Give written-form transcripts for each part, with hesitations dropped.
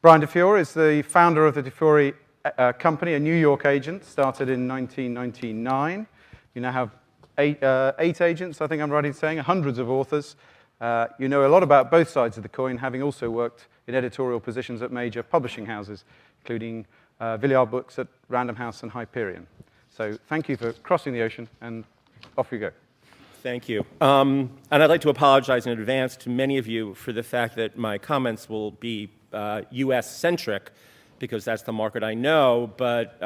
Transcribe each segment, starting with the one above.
Brian DeFiore is the founder of the Fiore Company, a New York agent, started in 1999. You now have eight agents, I think I'm right in saying, hundreds of authors. You know a lot about both sides of the coin, having also worked in editorial positions at major publishing houses, including Villard Books at Random House and Hyperion. So thank you for crossing the ocean, and off you go. Thank you. And I'd like to apologize in advance to many of you for the fact that my comments will be US-centric, because that's the market I know. But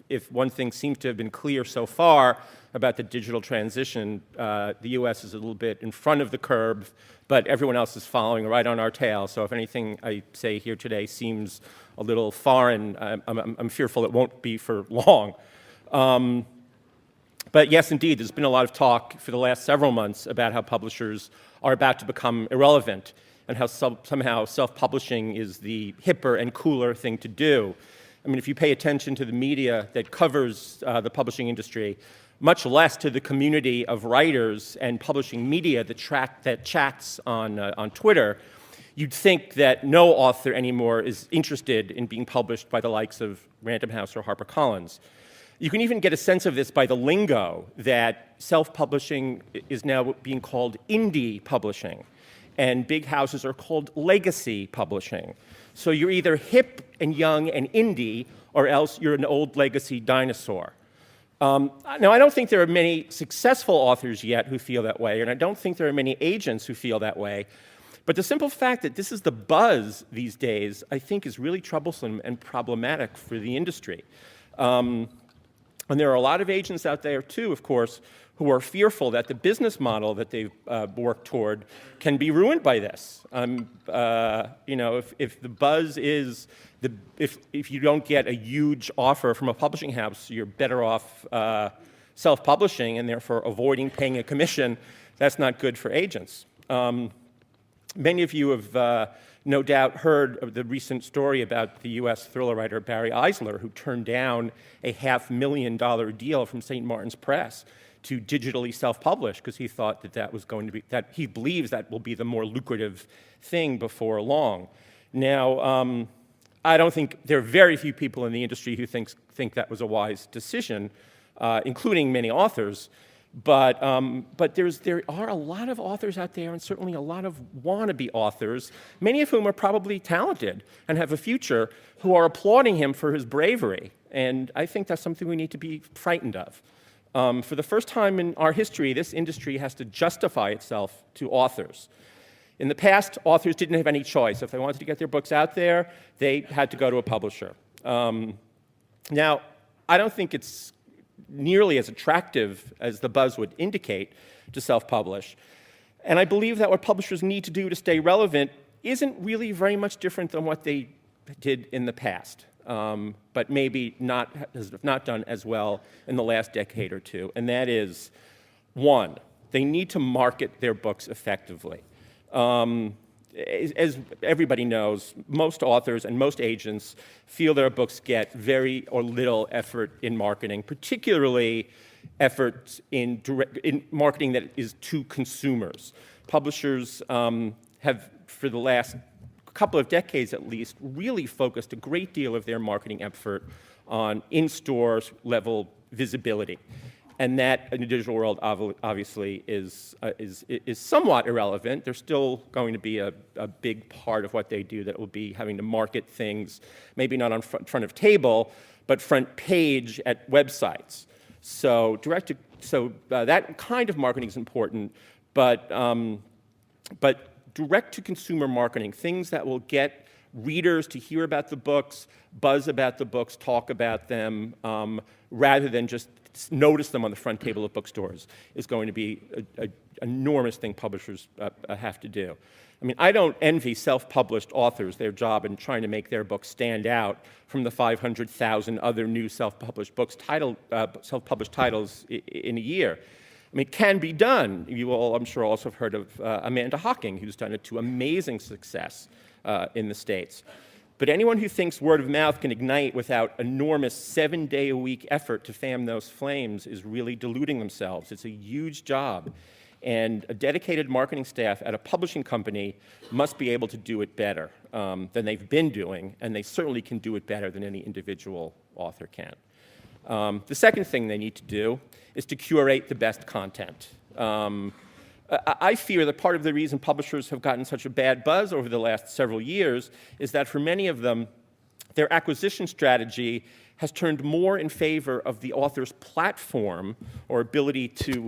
if one thing seems to have been clear so far about the digital transition, the US is a little bit in front of the curve, but everyone else is following right on our tail. So if anything I say here today seems a little foreign, I'm fearful it won't be for long. But yes, indeed, there's been a lot of talk for the last several months about how publishers are about to become irrelevant and how somehow self-publishing is the hipper and cooler thing to do. I mean, if you pay attention to the media that covers the publishing industry, much less to the community of writers and publishing media that chats on Twitter, you'd think that no author anymore is interested in being published by the likes of Random House or HarperCollins. You can even get a sense of this by the lingo that self-publishing is now being called indie publishing, and big houses are called legacy publishing. So you're either hip and young and indie, or else you're an old legacy dinosaur. Now, I don't think there are many successful authors yet who feel that way, and I don't think there are many agents who feel that way. But the simple fact that this is the buzz these days, I think, is really troublesome and problematic for the industry. And there are a lot of agents out there, too, of course, who are fearful that the business model that they've worked toward can be ruined by this. You know, if the buzz is, if you don't get a huge offer from a publishing house, you're better off self-publishing and therefore avoiding paying a commission. That's not good for agents. Many of you have no doubt heard of the recent story about the US thriller writer Barry Eisler, who turned down a $500,000 deal from St. Martin's Press to digitally self-publish because he thought that was going to be, that he believes that will be the more lucrative thing before long. Now, I don't think there are very few people in the industry who think that was a wise decision, including many authors. But there are a lot of authors out there, and certainly a lot of wannabe authors, many of whom are probably talented and have a future, who are applauding him for his bravery. And I think that's something we need to be frightened of. For the first time in our history, this industry has to justify itself to authors. In the past, authors didn't have any choice. If they wanted to get their books out there, they had to go to a publisher. Now, I don't think it's nearly as attractive as the buzz would indicate to self-publish. And I believe that what publishers need to do to stay relevant isn't really very much different than what they did in the past, but maybe has not done as well in the last decade or two. And that is, one, they need to market their books effectively. As everybody knows, most authors and most agents feel their books get very or little effort in marketing, particularly effort in marketing that is to consumers. Publishers have, for the last couple of decades at least, really focused a great deal of their marketing effort on in-store level visibility. And that, in the digital world, obviously is somewhat irrelevant. There's still going to be a big part of what they do that will be having to market things, maybe not on front of table, but front page at websites. So that kind of marketing is important, but direct-to-consumer marketing, things that will get readers to hear about the books, buzz about the books, talk about them, rather than just notice them on the front table of bookstores, is going to be an enormous thing publishers have to do. I mean, I don't envy self-published authors their job in trying to make their books stand out from the 500,000 other new self-published books, self-published titles in a year. I mean, it can be done. You all, I'm sure, also have heard of Amanda Hocking, who's done it to amazing success in the States. But anyone who thinks word of mouth can ignite without enormous 7-day-a-week effort to fan those flames is really deluding themselves. It's a huge job. And a dedicated marketing staff at a publishing company must be able to do it better. than they've been doing, and they certainly can do it better than any individual author can. The second thing they need to do is to curate the best content. I fear that part of the reason publishers have gotten such a bad buzz over the last several years is that for many of them, their acquisition strategy has turned more in favor of the author's platform or ability to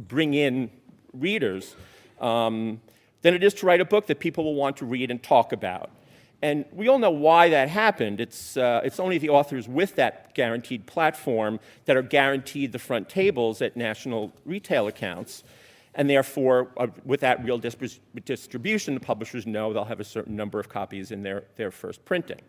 bring in readers than it is to write a book that people will want to read and talk about. And we all know why that happened. It's only the authors with that guaranteed platform that are guaranteed the front tables at national retail accounts. And therefore, with that real distribution, the publishers know they'll have a certain number of copies in their first printing.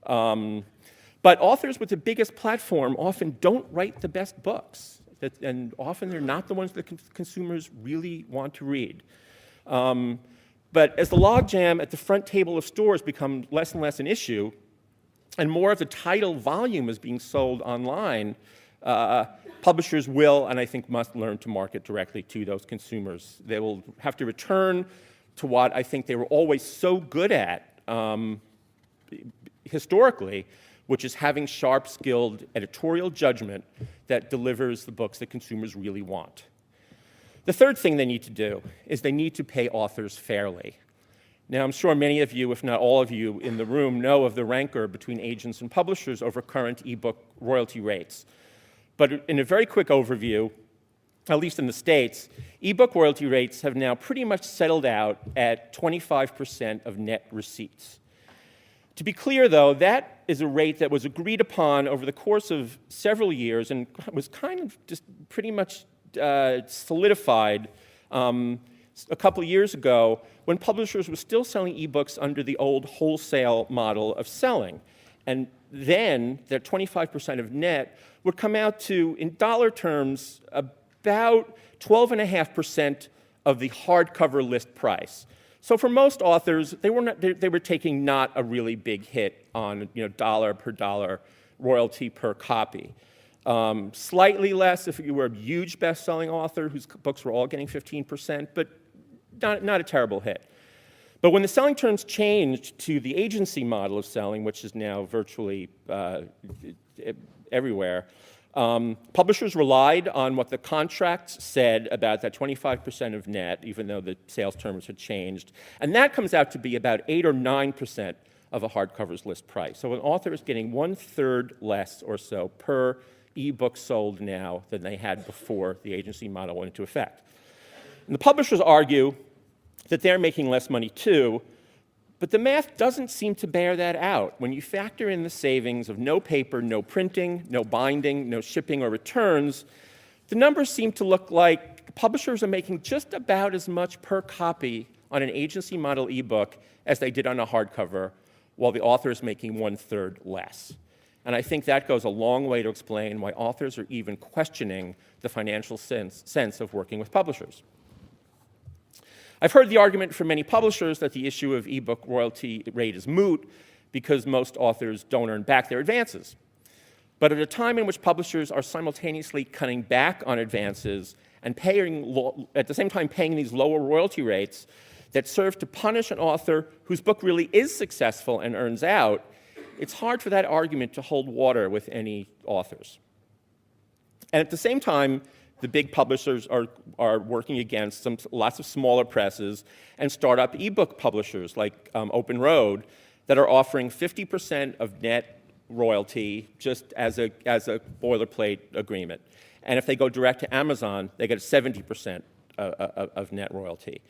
But authors with the biggest platform often don't write the best books. And often they're not the ones that consumers really want to read. But as the logjam at the front table of stores becomes less and less an issue, and more of the title volume is being sold online, publishers will, and I think must, learn to market directly to those consumers. They will have to return to what I think they were always so good at historically, which is having sharp, skilled editorial judgment that delivers the books that consumers really want. The third thing they need to do is they need to pay authors fairly. Now, I'm sure many of you, if not all of you in the room, know of the rancor between agents and publishers over current ebook royalty rates. But in a very quick overview, at least in the States, ebook royalty rates have now pretty much settled out at 25% of net receipts. To be clear, though, that is a rate that was agreed upon over the course of several years and was kind of just pretty much solidified a couple of years ago when publishers were still selling ebooks under the old wholesale model of selling. And then that 25% of net would come out to, in dollar terms, about 12.5% of the hardcover list price. So for most authors, they were taking not a really big hit on dollar per dollar royalty per copy. Slightly less if you were a huge best-selling author whose books were all getting 15%, but not a terrible hit. But when the selling terms changed to the agency model of selling, which is now virtually everywhere, publishers relied on what the contracts said about that 25% of net, even though the sales terms had changed. And that comes out to be about 8 or 9% of a hardcover's list price. So an author is getting 1/3 less or so per ebook sold now than they had before the agency model went into effect. And the publishers argue that they're making less money too, but the math doesn't seem to bear that out. When you factor in the savings of no paper, no printing, no binding, no shipping or returns, the numbers seem to look like publishers are making just about as much per copy on an agency model ebook as they did on a hardcover, while the author is making 1/3 less. And I think that goes a long way to explain why authors are even questioning the financial sense of working with publishers. I've heard the argument from many publishers that the issue of ebook royalty rate is moot because most authors don't earn back their advances. But at a time in which publishers are simultaneously cutting back on advances and at the same time paying these lower royalty rates that serve to punish an author whose book really is successful and earns out, it's hard for that argument to hold water with any authors. And at the same time, the big publishers are working against lots of smaller presses and startup ebook publishers like Open Road that are offering 50% of net royalty just as a boilerplate agreement. And if they go direct to Amazon, they get 70% of net royalty.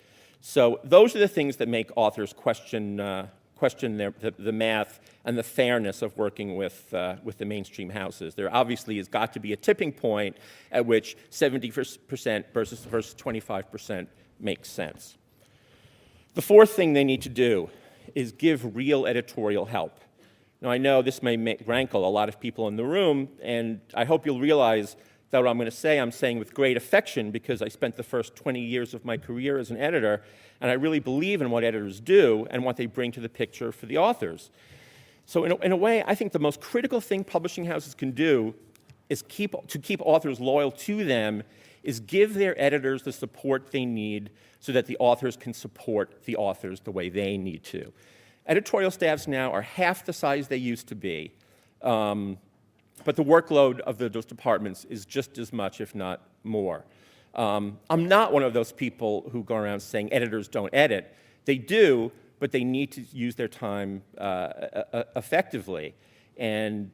So those are the things that make authors question the math and the fairness of working with the mainstream houses. There obviously has got to be a tipping point at which 70% versus 25% makes sense. The fourth thing they need to do is give real editorial help. Now, I know this may rankle a lot of people in the room, and I hope you'll realize that what I'm going to say, I'm saying with great affection because I spent the first 20 years of my career as an editor, and I really believe in what editors do and what they bring to the picture for the authors. So in a way, I think the most critical thing publishing houses can do is to keep authors loyal to them is give their editors the support they need so that the authors can support the authors the way they need to. Editorial staffs now are half the size they used to be, but the workload of those departments is just as much, if not more. I'm not one of those people who go around saying editors don't edit. They do, but they need to use their time effectively. And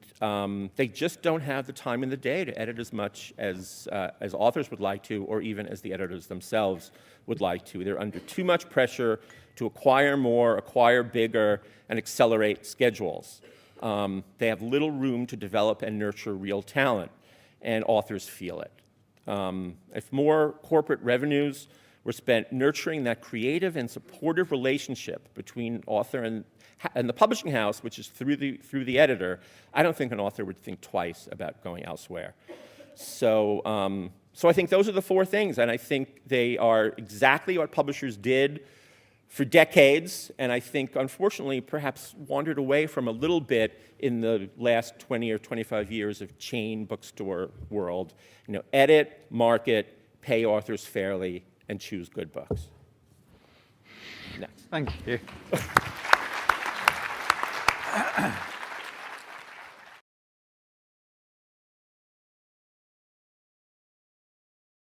they just don't have the time in the day to edit as much as authors would like to, or even as the editors themselves would like to. They're under too much pressure to acquire more, acquire bigger, and accelerate schedules. They have little room to develop and nurture real talent, and authors feel it. If more corporate revenues were spent nurturing that creative and supportive relationship between author and the publishing house, which is through the editor, I don't think an author would think twice about going elsewhere. So I think those are the four things, and I think they are exactly what publishers did for decades, and I think, unfortunately, perhaps wandered away from a little bit in the last 20 or 25 years of chain bookstore world. You know, edit, market, pay authors fairly, and choose good books. Next. Thank you.